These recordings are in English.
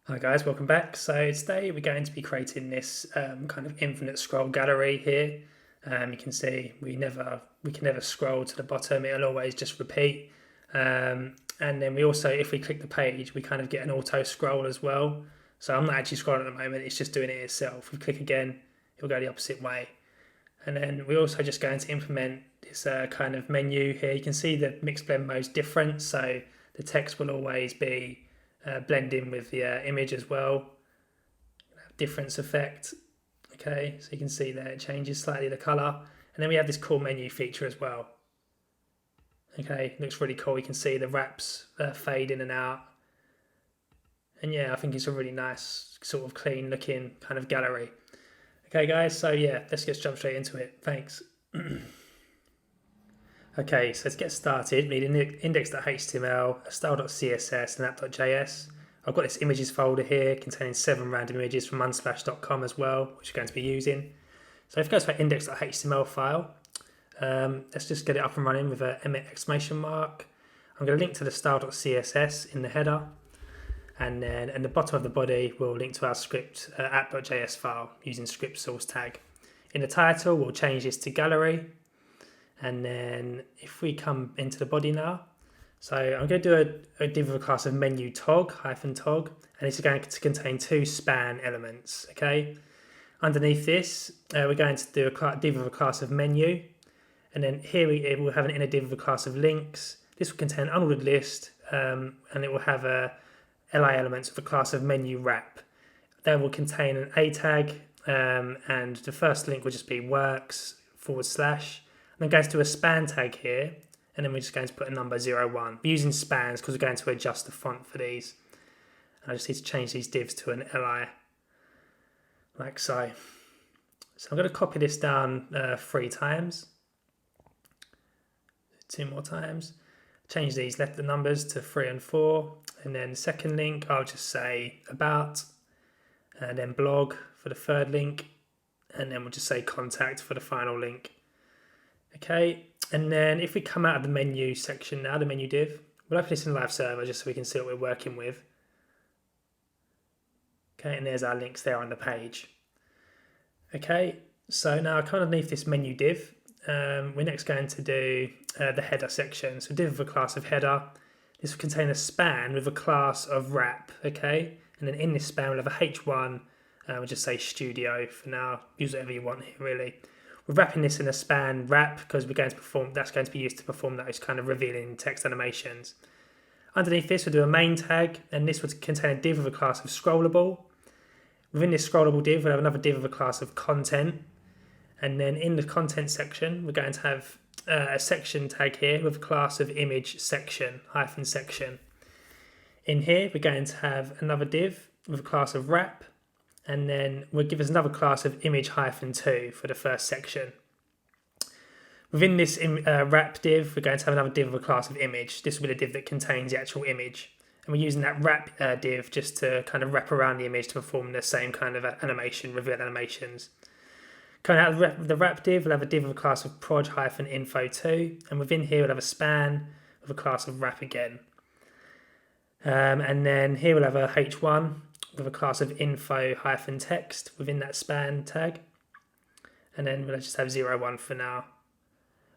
Hi guys, welcome back. So today we're going to be creating this kind of infinite scroll gallery here. You can see we can never scroll to the bottom; it'll always just repeat. And then we also, if we click the page, we kind of get an auto scroll as well. So I'm not actually scrolling at the moment; it's just doing it itself. If we click again, it'll go the opposite way. And then we're also just going to implement this kind of menu here. You can see the mixed blend mode's different, so the text will always be blend in with the image as well. Difference effect. Okay, so you can see there it changes slightly the color. And then we have this cool menu feature as well. Okay, looks really cool. You can see the wraps fade in and out. And yeah, I think it's a really nice, sort of clean looking kind of gallery. Okay, guys, so yeah, let's just jump straight into it. Thanks. Okay, so let's get started. We need index.html, a style.css, and app.js. I've got this images folder here containing 7 random images from unsplash.com as well, which we're going to be using. So if we go to our index.html file, let's just get it up and running with an exclamation mark. I'm going to link to the style.css in the header, and then in the bottom of the body, we'll link to our script app.js file using script source tag. In the title, we'll change this to gallery. And then if we come into the body now, so I'm going to do a div of a class of menu tog, -tog, and it's going to contain 2 span elements, okay? Underneath this, we're going to do a div of a class of menu, and then here we'll have an inner div of a class of links. This will contain an unordered list, and it will have a li elements of a class of menu wrap. That will contain an a tag, and the first link will just be works /. I'm going to do a span tag here, and then we're just going to put a number 01. We're using spans because we're going to adjust the font for these. And I just need to change these divs to an li, like so. So I'm going to copy this down 3 times. 2 more times. Change these letter numbers to 3 and 4. And then the second link, I'll just say about, and then blog for the third link. And then we'll just say contact for the final link. Okay, and then if we come out of the menu section now, the menu div, we'll open this in live server just so we can see what we're working with. Okay, and there's our links there on the page. Okay, so now kind of underneath this menu div, we're next going to do the header section. So div of a class of header. This will contain a span with a class of wrap, okay? And then in this span we'll have a h1, we'll just say studio for now. Use whatever you want here, really. We're wrapping this in a span wrap because we're going to perform. That's going to be used to perform those kind of revealing text animations. Underneath this, we'll do a main tag, and this will contain a div of a class of scrollable. Within this scrollable div, we'll have another div of a class of content, and then in the content section, we're going to have a section tag here with a class of image section -section. In here, we're going to have another div with a class of wrap. And then we'll give us another class of image -2 for the first section. Within this wrap div, we're going to have another div of a class of image. This will be the div that contains the actual image. And we're using that wrap div just to kind of wrap around the image to perform the same kind of animation, reveal animations. Coming out of the wrap div, we'll have a div of a class of proj-info2. And within here, we'll have a span with a class of wrap again. And then here we'll have a h1 with a class of info-text within that span tag. And then we'll just have 01 for now.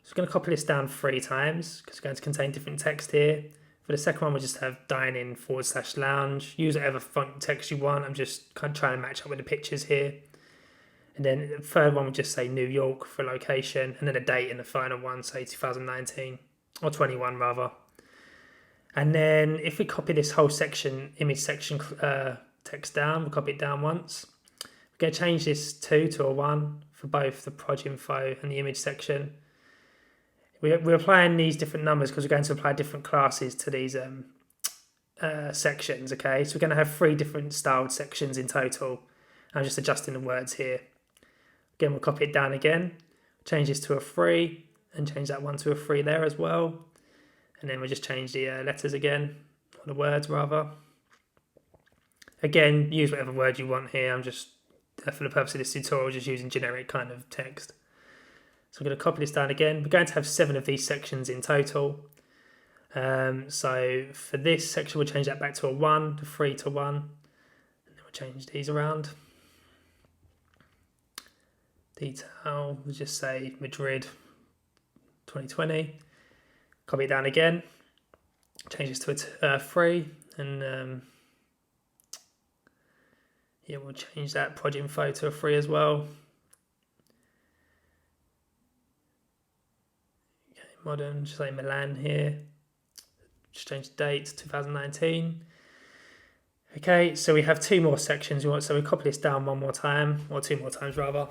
So we're going to copy this down 3 times because it's going to contain different text here. For the second one, we'll just have dining /lounge. Use whatever font text you want. I'm just kind of trying to match up with the pictures here. And then the third one will just say New York for location. And then a date in the final one, say 2019 or 21 rather. And then if we copy this whole section, image section text down, we'll copy it down once. We're going to change this 2 to a 1 for both the proj info and the image section. We're applying these different numbers because we're going to apply different classes to these sections, okay? So we're going to have 3 different styled sections in total. I'm just adjusting the words here. Again, we'll copy it down again, change this to a 3, and change that one to a 3 there as well. And then we'll just change the letters again, or the words rather. Again, use whatever word you want here. I'm just, for the purpose of this tutorial, just using generic kind of text. So I'm going to copy this down again. We're going to have 7 of these sections in total. So for this section, we'll change that back to a 1, to 3 to 1. We'll change these around. Detail, we'll just say Madrid 2020. Copy it down again. Change this to a 3, and yeah, we'll change that project info to a 3 as well. Okay, modern, just say Milan here. Just change the date to 2019. Okay, so we have 2 more sections. So we copy this down one more time, or 2 more times rather.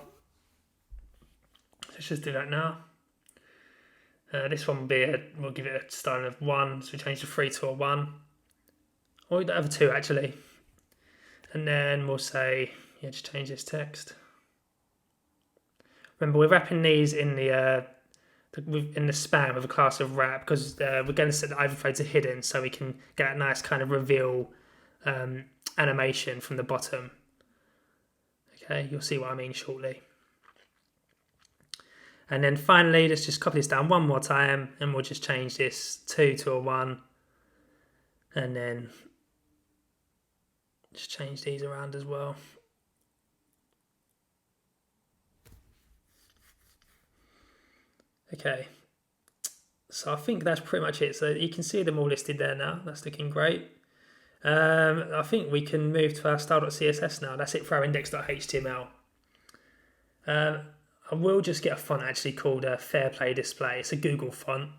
Let's just do that now. This one will be we'll give it a styling of 1, so we change the 3 to a 1. Or we don't have a 2 actually. And then we'll say, yeah, just change this text. Remember, we're wrapping these in the span with a class of wrap, because we're going to set the overflow to hidden, so we can get a nice kind of reveal animation from the bottom. Okay, you'll see what I mean shortly. And then finally, let's just copy this down one more time, and we'll just change this 2 to a 1, and then just change these around as well. Okay, so I think that's pretty much it. So you can see them all listed there now. That's looking great. I think we can move to our style.css now. That's it for our index.html. I will just get a font actually called Fair Play Display. It's a Google font.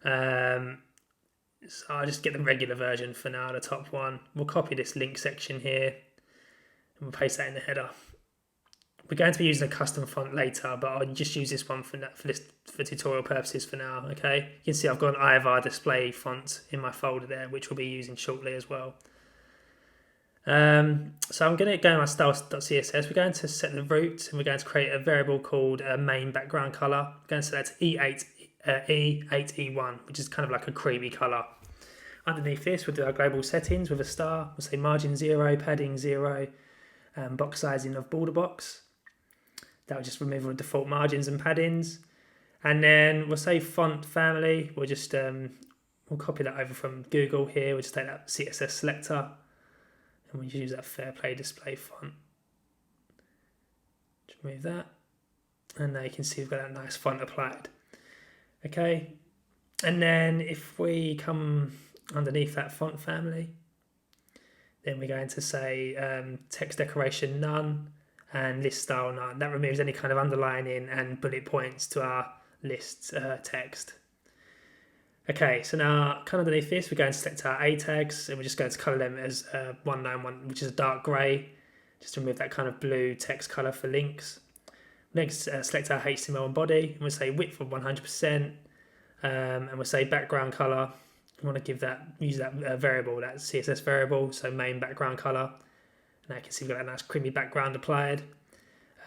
So I'll just get the regular version for now, the top one. We'll copy this link section here and we'll paste that in the header. We're going to be using a custom font later, but I'll just use this one for tutorial purposes for now, okay? You can see I've got an Ivar display font in my folder there, which we'll be using shortly as well. So I'm going to go in my style.css. We're going to set the root, and we're going to create a variable called main background color. We're going to set that to E8E1, which is kind of like a creamy color. Underneath this, we'll do our global settings with a star. We'll say margin 0, padding 0, box sizing of border box. That will just remove all the default margins and paddings. And then we'll say font family. We'll just we'll copy that over from Google here. We'll just take that CSS selector, and we'll use that Fair Play Display font. Just move that, and now you can see we've got that nice font applied. Okay, and then if we come underneath that font family, then we're going to say text decoration none and list style none. That removes any kind of underlining and bullet points to our list text. Okay, so now kind of underneath this, we're going to select our A tags, and we're just going to colour them as 191, which is a dark grey, just to remove that kind of blue text colour for links. Next, select our HTML and body, and we'll say width of 100%, and we'll say background colour. We want to use that variable, that CSS variable, so main background colour. And now you can see we've got that nice creamy background applied.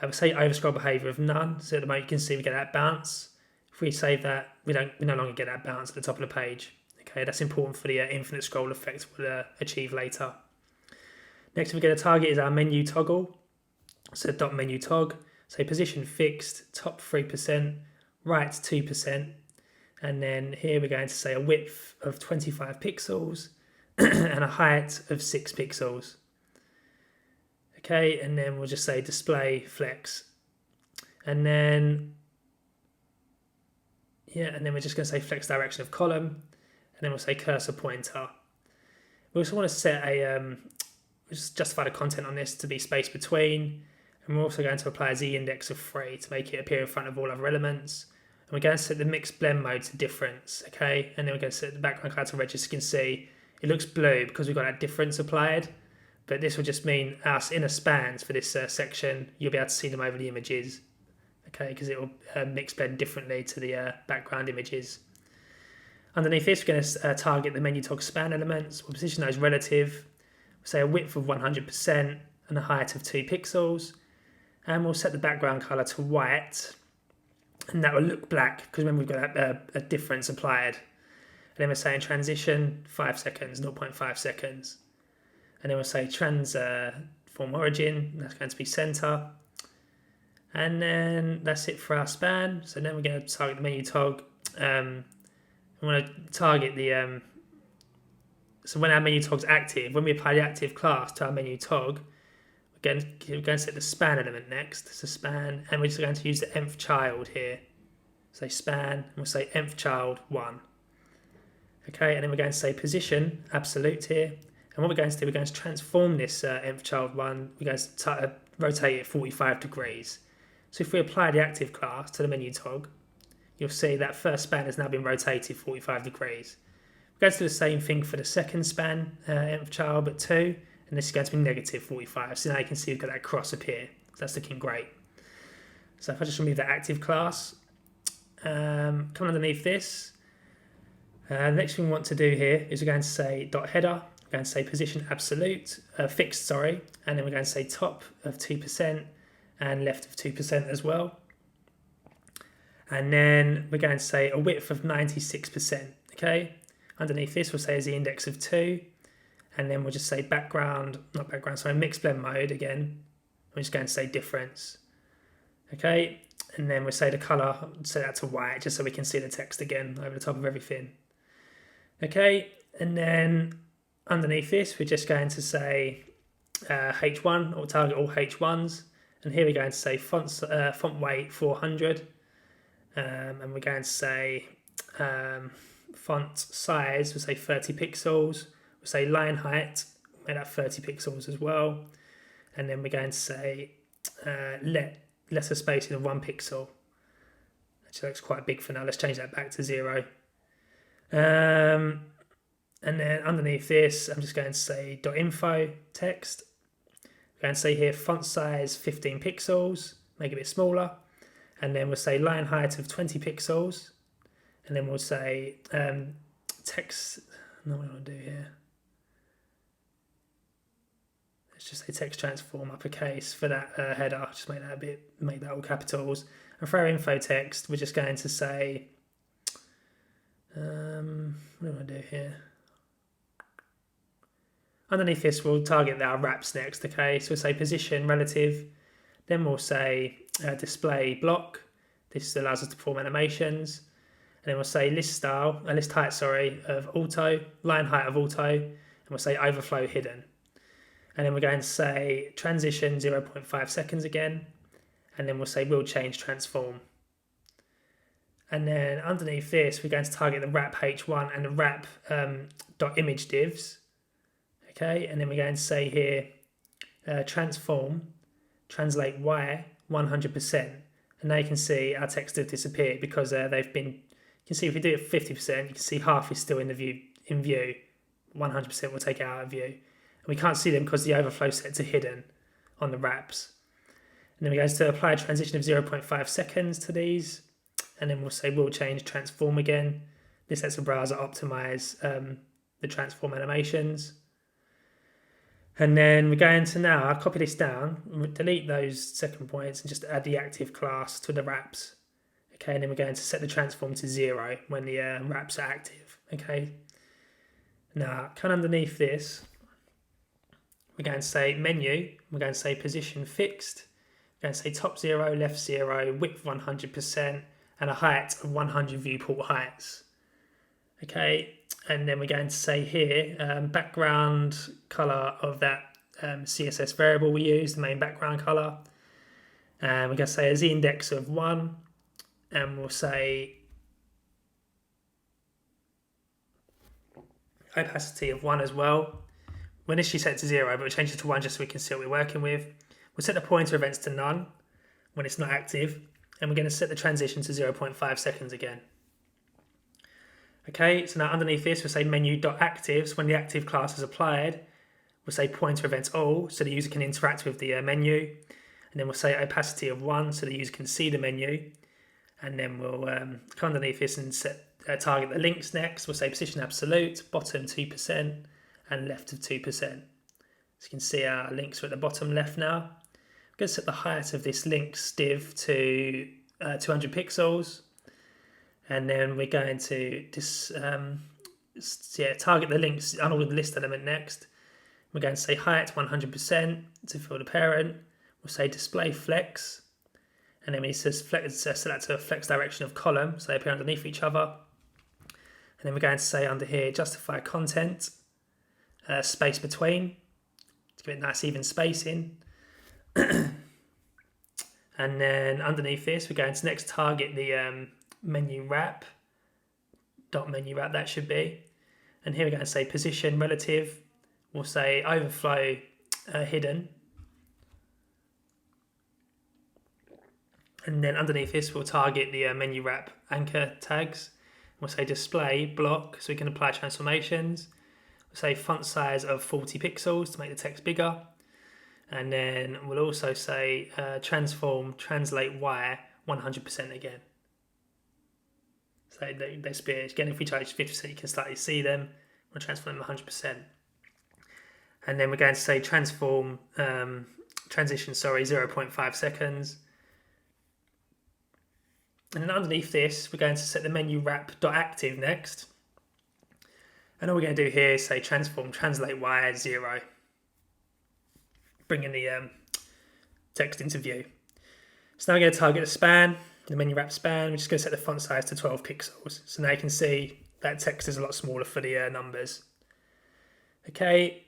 We'll say overscroll behaviour of none, so at the moment you can see we get that bounce. If we save that, we no longer get that bounce at the top of the page. Okay, that's important for the infinite scroll effect we'll achieve later. Next, we're going to target is our menu toggle. So dot menu tog, say position fixed, top 3%, right 2%, and then here we're going to say a width of 25 pixels and a height of 6 pixels. Okay, and then we'll just say display flex, and then we're just going to say flex direction of column, and then we'll say cursor pointer. We also want to set just justify the content on this to be space between, and we're also going to apply a z-index of 3 to make it appear in front of all other elements. And we're going to set the mixed blend mode to difference, okay? And then we're going to set the background color to red. As you can see, it looks blue because we've got that difference applied, but this will just mean our inner spans for this section, you'll be able to see them over the images, okay? Because it will mix blend differently to the background images. Underneath this, we're going to target the menu tog span elements. We'll position those relative. We'll say a width of 100% and a height of 2 pixels. And we'll set the background color to white, and that will look black because remember we've got a difference applied. And then we're saying transition 5 seconds, 0.5 seconds. And then we'll say transform origin, that's going to be center. And then that's it for our span. So then we're going to target the menu tog. We want to target the so when our menu tog's active, when we apply the active class to our menu tog, Again, we're going to set the span element next. So span, and we're just going to use the nth child here. So span, and we'll say nth child 1. Okay, and then we're going to say position absolute here. And what we're going to do, we're going to transform this nth child 1. We're going to rotate it 45 degrees. So if we apply the active class to the menu tog, you'll see that first span has now been rotated 45 degrees. We're going to do the same thing for the second span, nth child, but 2. And this is going to be negative 45. So now you can see we've got that cross appear. So that's looking great. So if I just remove that active class, come underneath this. The next thing we want to do here is we're going to say .header. We're going to say position absolute, fixed, sorry. And then we're going to say top of 2% and left of 2% as well. And then we're going to say a width of 96%. Okay. Underneath this, we'll say is the index of 2. And then we'll just say mixed blend mode again. We're just going to say difference. Okay, and then we'll say the color, set that to white, just so we can see the text again over the top of everything. Okay, and then underneath this, we're just going to say H1, or target all H1s. And here we're going to say font weight 400. And we're going to say font size, we'll say 30 pixels. We'll say line height, made that 30 pixels as well. And then we're going to say letter spacing of 1 pixel. Actually looks quite big for now. Let's change that back to 0. And then underneath this, I'm just going to say .info text. We're going to say here font size 15 pixels, make it a bit smaller. And then we'll say line height of 20 pixels. And then we'll say text, what do I want to do here? Let's just say text transform uppercase for that header. Just make that all capitals. And for our info text, we're just going to say, what do I want to do here? Underneath this, we'll target our wraps next. Okay, so we'll say position relative. Then we'll say display block. This allows us to perform animations. And then we'll say list height of auto, line height of auto, and we'll say overflow hidden. And then we're going to say transition 0.5 seconds again. And then we'll say will change transform. And then underneath this, we're going to target the wrap H1 and the wrap .image divs. Okay, and then we're going to say here transform, translate Y 100%. And now you can see our text have disappeared because they've been, you can see if we do it 50%, you can see half is still in view. 100% will take it out of view. And we can't see them because the overflow set to hidden on the wraps. And then we're going to apply a transition of 0.5 seconds to these. And then we'll say will change transform again. This lets the browser optimize the transform animations. And then we're going to now copy this down, delete those second points and just add the active class to the wraps. Okay, and then we're going to set the transform to 0 when the wraps are active. Okay. Now, come underneath this, we're going to say menu, we're going to say position fixed, we're going to say top 0, left 0, width 100%, and a height of 100 viewport heights. Okay, and then we're going to say here, background color of that CSS variable we use, the main background color. And we're going to say a z index of 1, and we'll say opacity of 1 as well. We're initially set to 0, but we'll change it to 1 just so we can see what we're working with. We'll set the pointer events to none when it's not active, and we're going to set the transition to 0.5 seconds again. Okay, so now underneath this, we'll say menu.actives. When the active class is applied, we'll say pointer events all, so the user can interact with the menu. And then we'll say opacity of 1, so the user can see the menu. And then we'll come underneath this and target the links next. We'll say position absolute, bottom 2%, and left of 2%. So you can see our links are at the bottom left now. I'm going to set the height of this links div to 200 pixels. And then we're going to target the links on the list element next. We're going to say height 100% to fill the parent. We'll say display flex. And then we set that to a flex direction of column, so they appear underneath each other. And then we're going to say under here, justify content, space between, to give it nice even spacing. And then underneath this, we're going to next target the menu wrap, dot menu wrap, that should be. And here we're going to say position relative. We'll say overflow hidden. And then underneath this, we'll target the menu wrap anchor tags. We'll say display block, so we can apply transformations. We'll say font size of 40 pixels to make the text bigger. And then we'll also say transform translate Y 100% again. So they split. Again, if we change 50%, you can slightly see them. We'll transform them 100%. And then we're going to say transition, 0.5 seconds. And then underneath this, we're going to set the menu wrap.active next. And all we're going to do here is say transform translate Y as 0. Bringing the text into view. So now we're going to target the span, the menu wrap span. We're just going to set the font size to 12 pixels. So now you can see that text is a lot smaller for the numbers. Okay,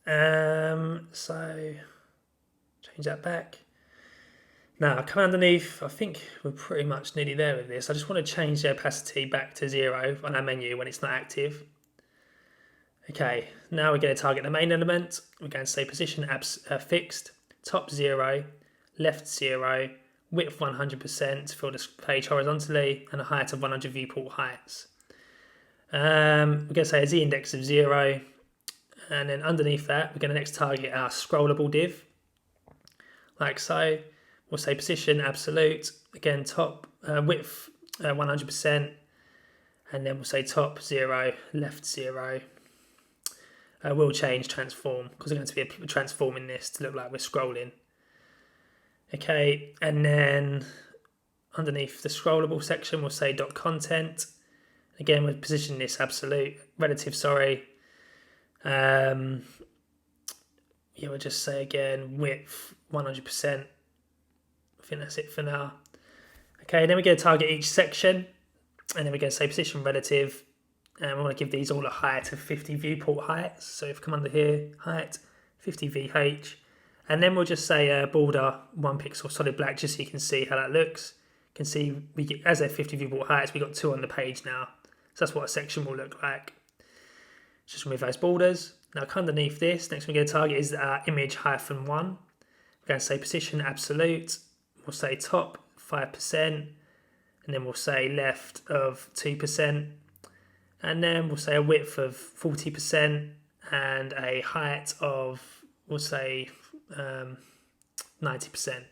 so change that back. Now, come underneath, I think we're pretty much nearly there with this. I just want to change the opacity back to 0 on our menu when it's not active. Okay, now we're going to target the main element. We're going to say position fixed, top 0, left 0, width 100% to fill this page horizontally, and a height of 100 viewport heights. We're going to say a z-index of 0, and then underneath that, we're going to next target our scrollable div, like so. We'll say position absolute, again top width 100%, and then we'll say top 0, left 0. We'll change transform because we're going to be transforming this to look like we're scrolling. Okay, and then underneath the scrollable section, we'll say dot content. Again, we'll position this relative. We'll just say again width 100%. I think that's it for now. Okay, then we're going to target each section, and then we're going to say position relative, and we want to give these all a height of 50 viewport heights. So if we come under here, height 50 VH, and then we'll just say border 1 pixel solid black, just so you can see how that looks. You can see we get, as they're 50 viewport heights, we got 2 on the page now. So that's what a section will look like. Just remove those borders. Now come underneath this, next we're going to target is our image -1. We're going to say position absolute. We'll say top 5%, and then we'll say left of 2%, and then we'll say a width of 40% and a height of, we'll say 90%.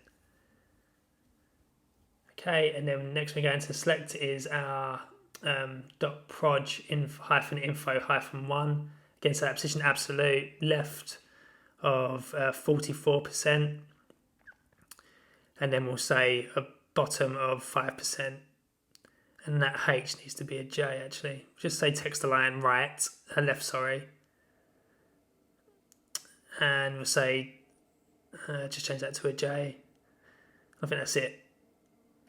Okay, and then next we're going to select is our .proj -info-1. Again, so that position absolute, left of 44%. And then we'll say a bottom of 5%. And that H needs to be a J actually. Just say text align left, sorry. And we'll say, just change that to a J. I think that's it.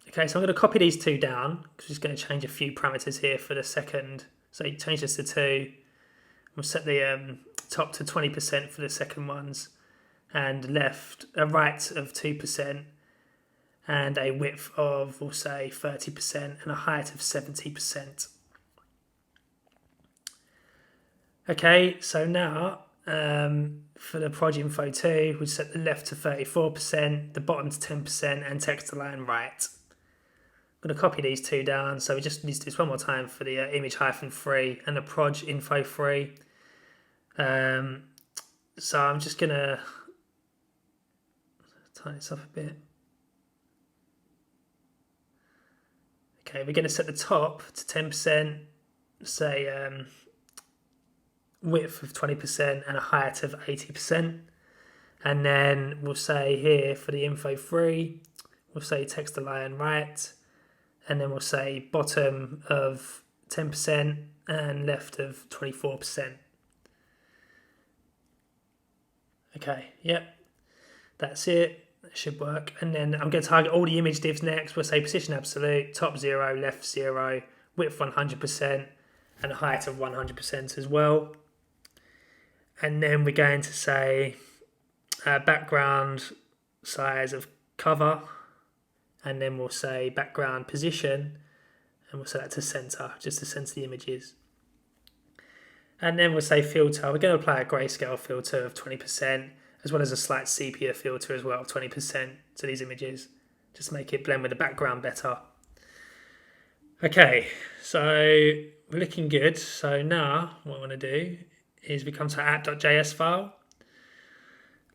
Okay, so I'm going to copy these 2 down, because we're just going to change a few parameters here for the second. So you change this to 2. We'll set the top to 20% for the second ones, and right of 2, and a width of, we'll say 30%, and a height of 70%. Okay, so now for the proj info 2, we'll set the left to 34%, the bottom to 10%, and text align right. I'm going to copy these 2 down, so we just need to do this one more time for the image -3 and the proj info 3. So I'm just going to tighten this up a bit. Okay, we're going to set the top to 10%, say width of 20% and a height of 80%. And then we'll say here for the info 3, we'll say text align right, and then we'll say bottom of 10% and left of 24%. Okay, yep, that's it. That should work. And then I'm going to target all the image divs next. We'll say position absolute, top 0, left 0, width 100%, and a height of 100% as well. And then we're going to say background size of cover, and then we'll say background position, and we'll set that to center, just to center the images. And then we'll say filter. We're going to apply a grayscale filter of 20%, as well as a slight sepia filter as well of 20% to these images, just to make it blend with the background better. Okay, so we're looking good. So now what I want to do is we come to our app.js file.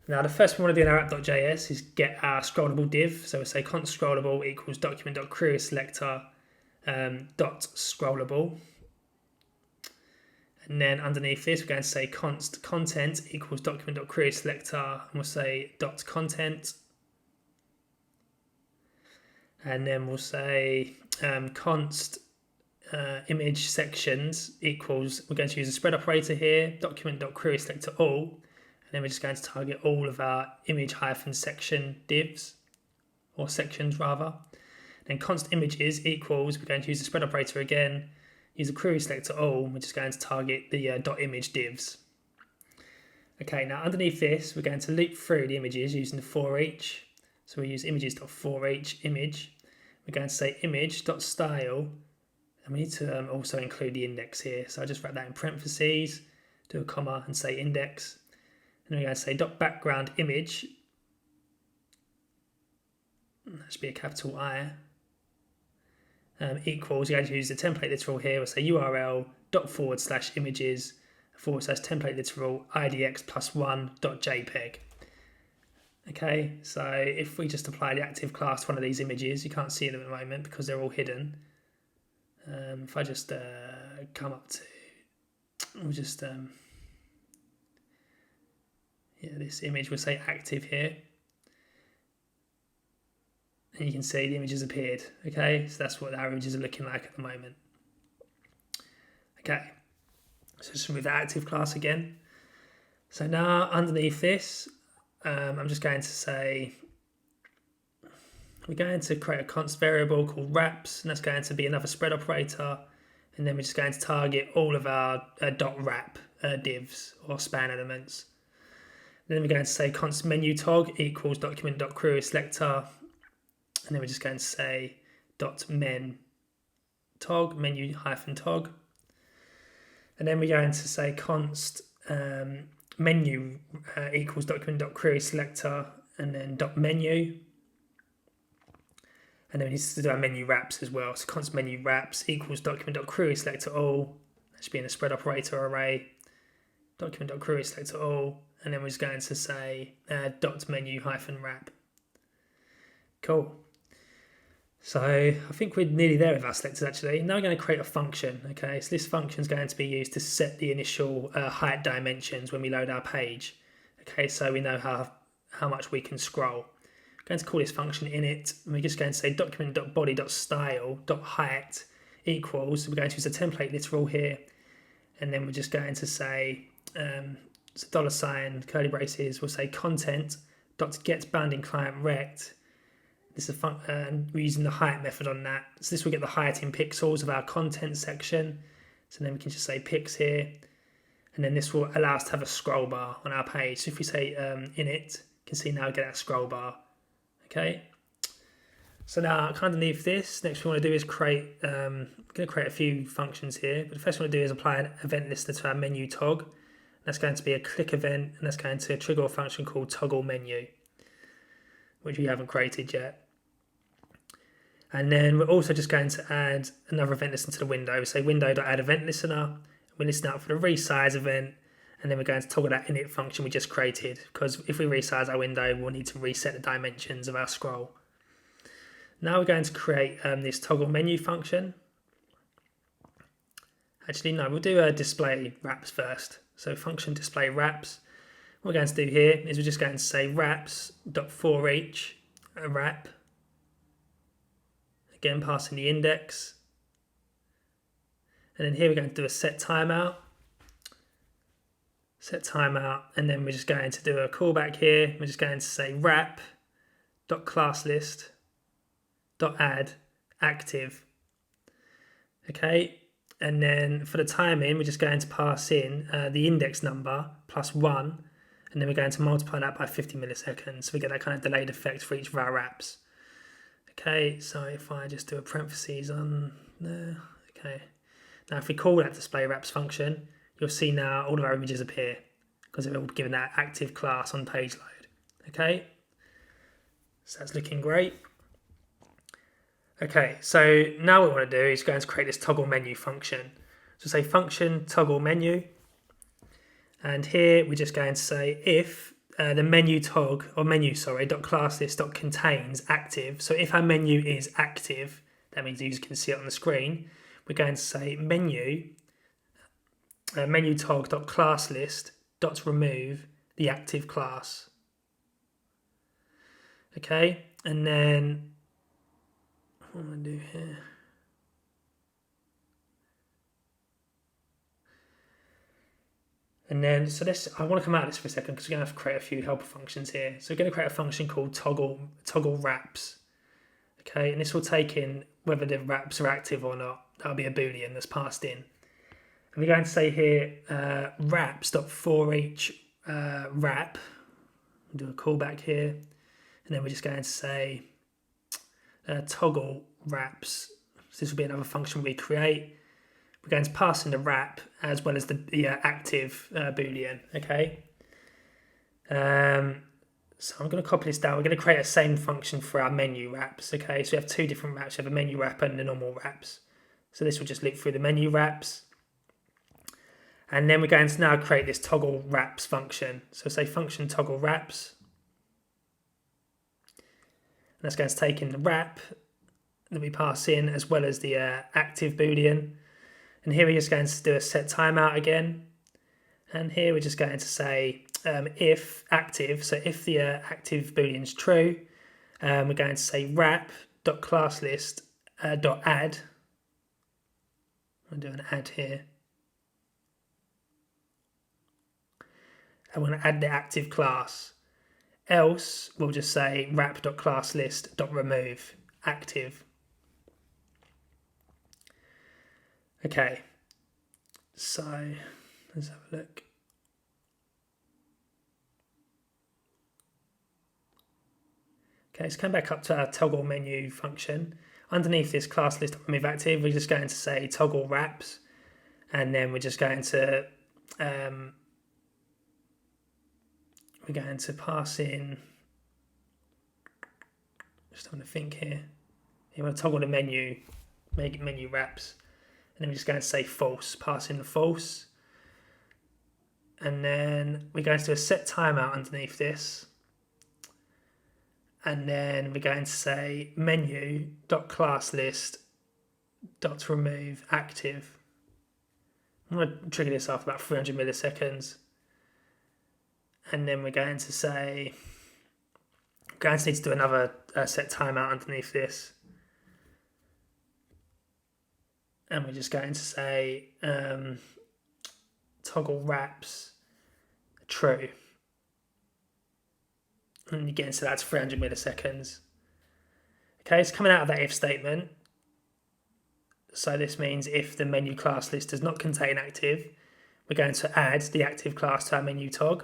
Now the first thing we want to do in our app.js is get our scrollable div. So we'll say const scrollable equals document.query selector dot scrollable. And then underneath this, we're going to say const content equals document.query selector, and we'll say dot content. And then we'll say const image sections equals, we're going to use a spread operator here, document.query selector all, and then we're just going to target all of our image hyphen section divs, or sections rather. Then const images equals, we're going to use the spread operator again, use the query selector all, and we're just going to target the dot image divs. Okay, now underneath this, we're going to loop through the images using the for each. So we use images.forEach image. We're going to say image.style, and we need to also include the index here. So I just write that in parentheses, do a comma, and say index. And then we're going to say dot background image. That should be a capital I. Equals, you're going to use the template literal here. We'll say URL dot / images / template literal idx +1 .jpg. Okay, so if we just apply the active class to one of these images, you can't see them at the moment because they're all hidden. If I just come up to, we'll just, this image, we'll say active here. And you can see the images appeared. Okay, so that's what our images are looking like at the moment. Okay, so just remove the active class again. So now underneath this, I'm just going to say, we're going to create a const variable called wraps, and that's going to be another spread operator. And then we're just going to target all of our .wrap divs or span elements. Then we're going to say const menu tog equals document.query selector. And then we're just going to say .men tog, menu hyphen tog. And then we're going to say const menu equals document.query selector, and then .menu. And then we need to do our menu wraps as well. So const menu wraps equals document.query selector all. That should be in a spread operator array. Document.query selector all. And then we're just going to say .menu hyphen wrap. Cool. So I think we're nearly there with our selectors actually. Now we're going to create a function. Okay, so this function is going to be used to set the initial height dimensions when we load our page. Okay, so we know how much we can scroll. I'm going to call this function init, and we're just going to say document.body.style.height equals, we're going to use a template literal here, and then we're just going to say $, curly braces, we'll say content.getBoundingClientRect. This is we're using the height method on that. So this will get the height in pixels of our content section. So then we can just say pix here. And then this will allow us to have a scroll bar on our page. So if we say init, you can see now we get that scroll bar. Okay. So now underneath this, next thing we want to do is create, I'm going to create a few functions here. But the first thing we want to do is apply an event listener to our menu tog. That's going to be a click event, and that's going to trigger a function called toggle menu, which we haven't created yet. And then we're also just going to add another event listener to the window. We say window.add event listener. We listen out for the resize event, and then we're going to toggle that init function we just created, because if we resize our window, we'll need to reset the dimensions of our scroll. Now we're going to create this toggle menu function. Actually, no, we'll do a display wraps first. So function display wraps. What we're going to do here is we're just going to say wraps.forEach wrap. Again, passing the index. And then here we're going to do a set timeout. Set timeout, and then we're just going to do a callback here. We're just going to say wrap.classList.add active. Okay, and then for the timing, we're just going to pass in the index number +1, and then we're going to multiply that by 50 milliseconds. So we get that kind of delayed effect for each of our wraps. Okay, so if I just do a parentheses on there, okay. Now if we call that display wraps function, you'll see now all of our images appear because they're all given that active class on page load. Okay, so that's looking great. Okay, so now what we want to do is going to create this toggle menu function. So say function toggle menu, and here we're just going to say if the menu dot class list dot contains active. So if our menu is active, that means the user can see it on the screen. We're going to say menu tog dot class list dot remove the active class. Okay, and then what am I going to do here? And then, so this, I want to come out of this for a second because we're going to have to create a few helper functions here. So we're going to create a function called toggle wraps. Okay, and this will take in whether the wraps are active or not. That'll be a boolean that's passed in. And we're going to say here wraps.forEach wrap. We'll do a callback here, and then we're just going to say toggle wraps. So this will be another function we create. We're going to pass in the wrap as well as the active boolean. Okay. So I'm going to copy this down. We're going to create a same function for our menu wraps. Okay, so we have two different wraps. We have a menu wrap and the normal wraps. So this will just loop through the menu wraps. And then we're going to now create this toggle wraps function. So say function toggle wraps. And that's going to take in the wrap that we pass in as well as the active boolean. And here we're just going to do a set timeout again. And here we're just going to say if active, so if the active boolean is true, we're going to say wrap.classList.add. I'll do an add here. I want to add the active class. Else, we'll just say wrap.classList.remove active. Okay, so let's have a look. Okay, let's come back up to our toggle menu function. Underneath this class list remove active, we're just going to say toggle wraps, and then we're just going to pass in. Just having to think here. You want to toggle the menu, make it menu wraps, and then we're just going to say false. Pass in the false, and then we're going to do a set timeout underneath this. And then we're going to say menu.classList.remove active. I'm going to trigger this after about 300 milliseconds. And then we're going to say, we're going to need to do another set timeout underneath this. And we're just going to say toggle wraps true. And you get into that 300 milliseconds. Okay, it's coming out of that if statement. So this means if the menu class list does not contain active, we're going to add the active class to our menu tog.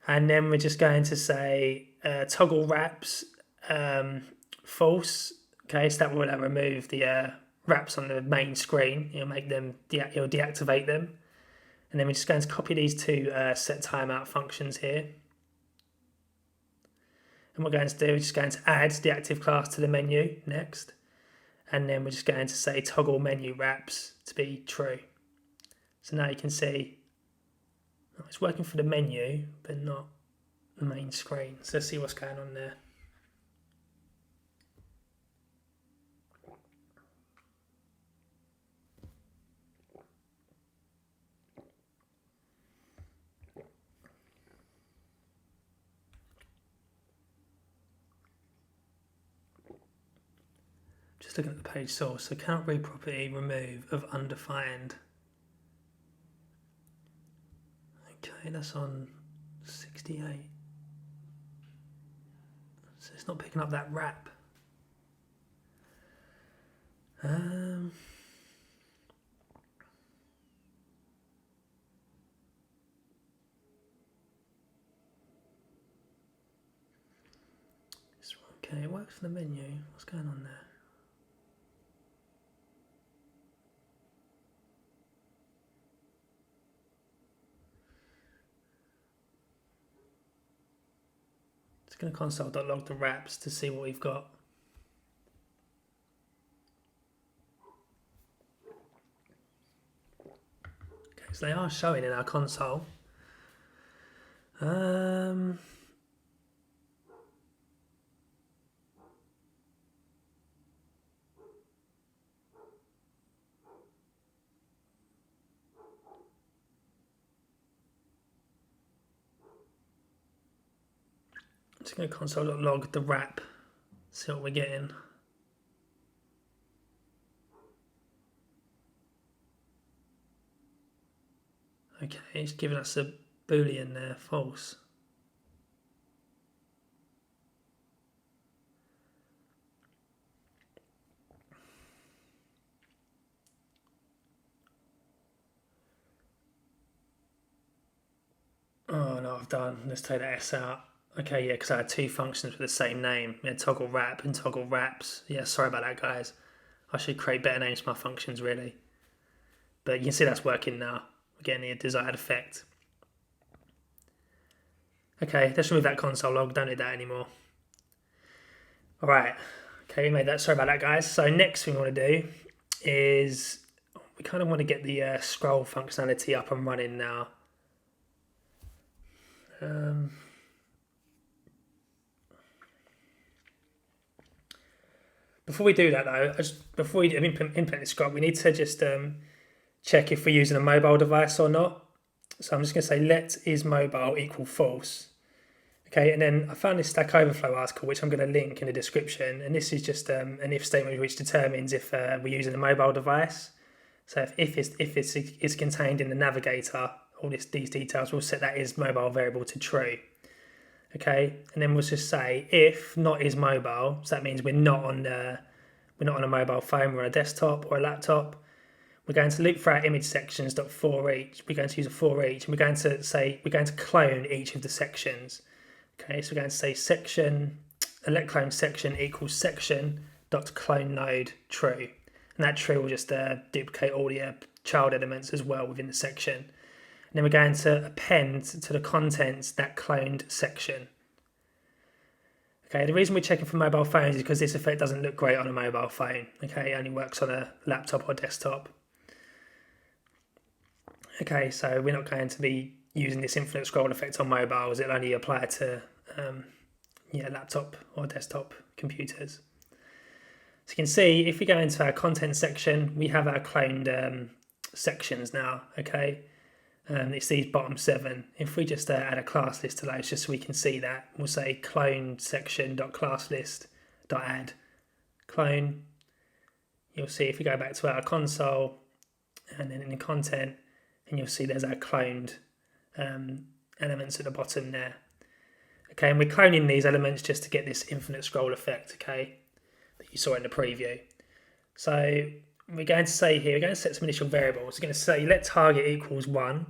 And then we're just going to say toggle wraps false. Okay, so that will remove the wraps on the main screen. It'll make them, it'll deactivate them. And then we're just going to copy these two set timeout functions here. And what we're going to do is just going to add the active class to the menu next. And then we're just going to say toggle menu wraps to be true. So now you can see it's working for the menu, but not the main screen. So let's see what's going on there. Just looking at the page source, so cannot read property remove of undefined. Okay, that's on 68. So it's not picking up that wrap. Okay, it works for the menu. What's going on there? Just going to console.log the wraps to see what we've got. Okay, so they are showing in our console. Just going to console.log the wrap, see what we're getting. Okay, it's giving us a boolean there, false. Oh no, I've done. Let's take that S out. Okay, yeah, because I had two functions with the same name. We had toggle wrap and toggle wraps. Yeah, sorry about that, guys. I should create better names for my functions, really. But you can see that's working now. We're getting the desired effect. Okay, let's remove that console log. Don't need that anymore. All right. Okay, we made that. Sorry about that, guys. So next thing we want to do is we kind of want to get the scroll functionality up and running now. Before we do that though, before we implement the scroll, we need to just check if we're using a mobile device or not. So I'm just going to say let is mobile equal false. Okay, and then I found this Stack Overflow article, which I'm going to link in the description. And this is just an if statement which determines if we're using a mobile device. So if it's contained in the navigator, all these details, we'll set that is mobile variable to true. Okay, and then we'll just say if not is mobile, so that means we're not on a mobile phone, we're on a desktop or a laptop. We're going to loop for our image sections .for each. We're going to use a for each, and we're going to clone each of the sections. Okay, so we're going to say section let clone section equals section dot clone node true, and that true will just duplicate all the child elements as well within the section. And then we're going to append to the contents that cloned section. Okay, the reason we're checking for mobile phones is because this effect doesn't look great on a mobile phone. Okay, it only works on a laptop or desktop. Okay, so we're not going to be using this infinite scroll effect on mobiles. It'll only apply to laptop or desktop computers. So you can see if we go into our content section, we have our cloned sections now. Okay. It's these bottom 7. If we just add a class list to those, just so we can see that, we'll say clone section.classlist.add clone. You'll see if we go back to our console and then in the content, and you'll see there's our cloned elements at the bottom there. Okay, and we're cloning these elements just to get this infinite scroll effect, okay, that you saw in the preview. So we're going to say here, we're going to set some initial variables. We're going to say let target equals 1, and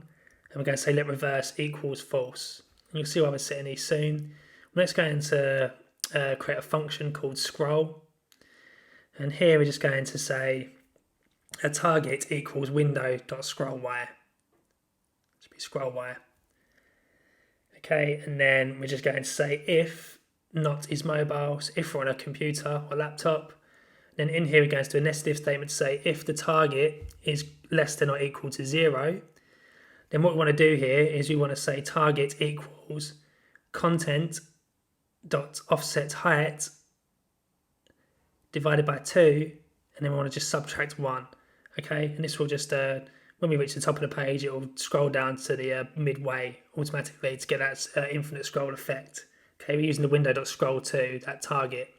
we're going to say let reverse equals false. And you'll see why we're setting these soon. We're next going to create a function called scroll. And here we're just going to say a target equals window.scrollWire. Should be scrollWire. Okay, and then we're just going to say if not is mobile, so if we're on a computer or laptop. Then in here we're going to do a nested if statement to say if the target is less than or equal to 0, then what we want to do here is we want to say target equals content dot offset height divided by 2, and then we want to just subtract 1. Okay, and this will just when we reach the top of the page, it will scroll down to the midway automatically to get that infinite scroll effect. Okay, we're using the window.scroll to that target.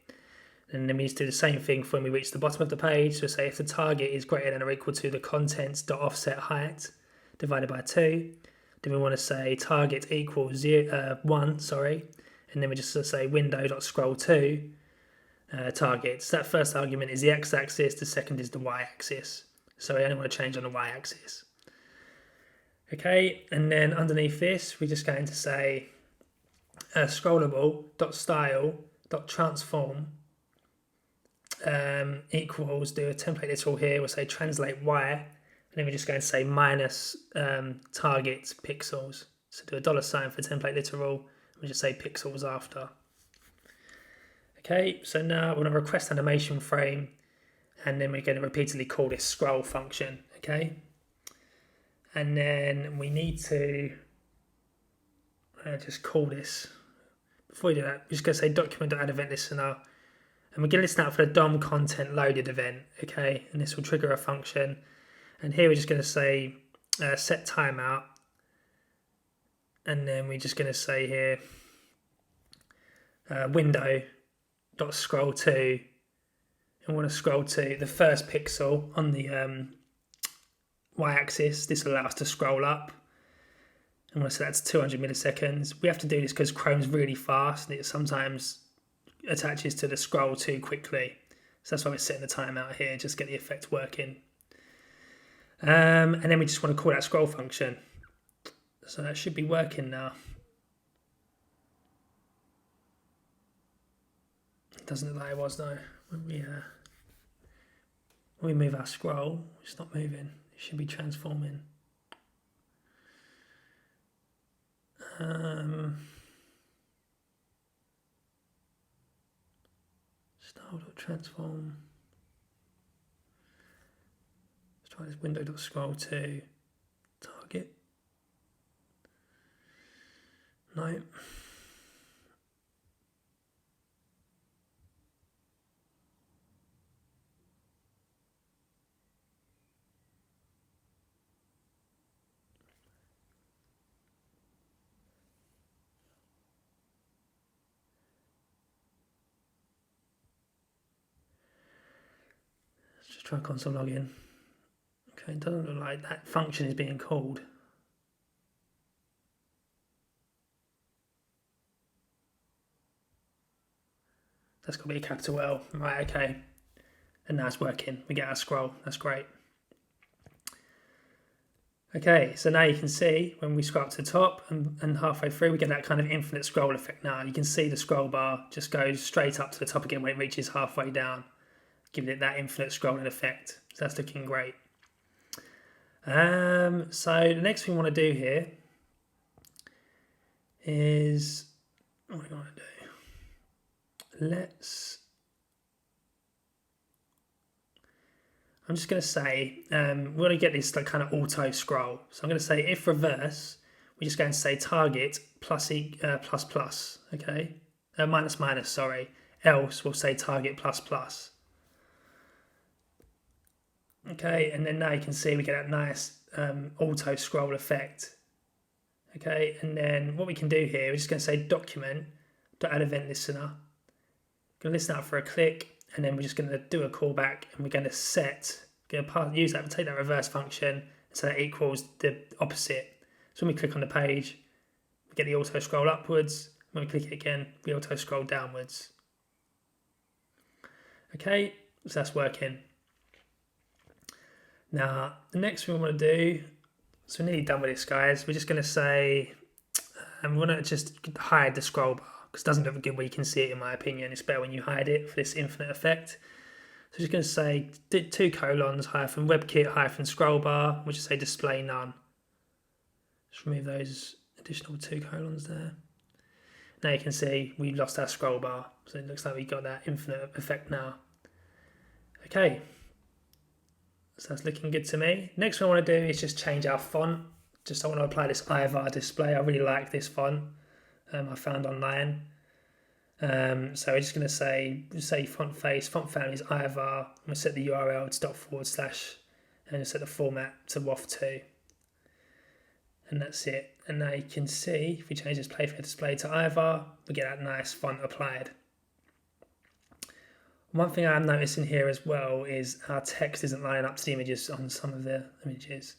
And then we need to do the same thing for when we reach the bottom of the page. So say if the target is greater than or equal to the contents.offset height divided by 2, then we want to say target equals 1, and then we just say window.scroll to targets. That first argument is the x-axis, the second is the y-axis. So we only want to change on the y-axis. Okay, and then underneath this, we're just going to say scrollable.style dot transform equals, do a template literal here, we'll say translate y, and then we're just going to say minus target pixels. So do a $sign for template literal, and we just say pixels after. Okay, so now we're going to request animation frame, and then we're going to repeatedly call this scroll function, okay? And then we need to just call this. Before we do that, we're just going to say document.add event listener, and we're going to listen out for the DOM content loaded event, okay? And this will trigger a function. And here we're just going to say set timeout, and then we're just going to say here window.scroll to, and we want to scroll to the first pixel on the y-axis. This will allow us to scroll up. And we'll say that's 200 milliseconds. We have to do this because Chrome's really fast and it sometimes attaches to the scroll too quickly. So that's why we're setting the timeout here, just get the effect working. And then we just want to call that scroll function. So that should be working now. It doesn't look like it was though. When we move our scroll, it's not moving. It should be transforming. Style.transform. Let's try this window.scroll to target. No. Let's just try console login. Okay, it doesn't look like that function is being called. That's got to be a capital L. Right, okay. And now it's working. We get our scroll. That's great. Okay, so now you can see when we scroll up to the top and halfway through, we get that kind of infinite scroll effect now. You can see the scroll bar just goes straight up to the top again when it reaches halfway down, giving it that infinite scrolling effect. So that's looking great. So the next thing we want to do here is, what are we going to do? I'm just going to say, we want to get this like kind of auto scroll. So I'm going to say if reverse, we're just going to say target plus plus, okay? Minus minus, sorry. Else we'll say target plus plus. Okay, and then now you can see we get that nice auto scroll effect. Okay, and then what we can do here, we're just going to say document.add event listener. Going to listen out for a click, and then we're just going to do a callback, and we're going to use that, take that reverse function, so that equals the opposite. So when we click on the page, we get the auto scroll upwards. When we click it again, we auto scroll downwards. Okay, so that's working. Now, the next thing we want to do, so we're nearly done with this, guys. We're just going to say, we want to just hide the scroll bar, because it doesn't look good where you can see it, in my opinion. It's better when you hide it for this infinite effect. So just going to say 2 colons hyphen WebKit hyphen scroll bar. We'll just say display none. Just remove those additional 2 colons there. Now you can see we've lost our scroll bar. So it looks like we've got that infinite effect now. Okay. So that's looking good to me. Next thing I want to do is just change our font. I want to apply this IVAR display. I really like this font I found online. So we're just going to say font face, font family is IVAR. I'm going to set the URL to // and set the format to WOF2. And that's it. And now you can see, if we change this playfair display to IVAR, we get that nice font applied. One thing I'm noticing here as well is our text isn't lining up to the images on some of the images.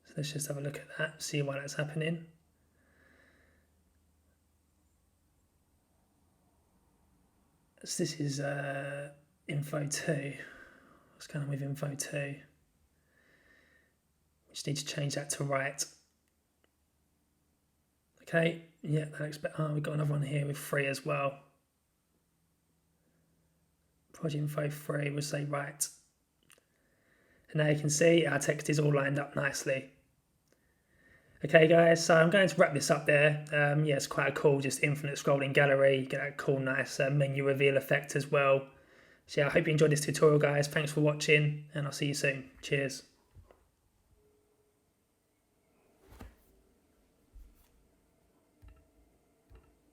So let's just have a look at that, see why that's happening. So this is info 2. What's going on with info 2? We just need to change that to right. Okay, yeah, that looks better. We've got another one here with 3 as well. Project info 3, we'll say right. And now you can see our text is all lined up nicely. Okay guys, so I'm going to wrap this up there. Yeah, it's quite a cool, just infinite scrolling gallery. You get that cool, nice menu reveal effect as well. So yeah, I hope you enjoyed this tutorial guys. Thanks for watching and I'll see you soon. Cheers.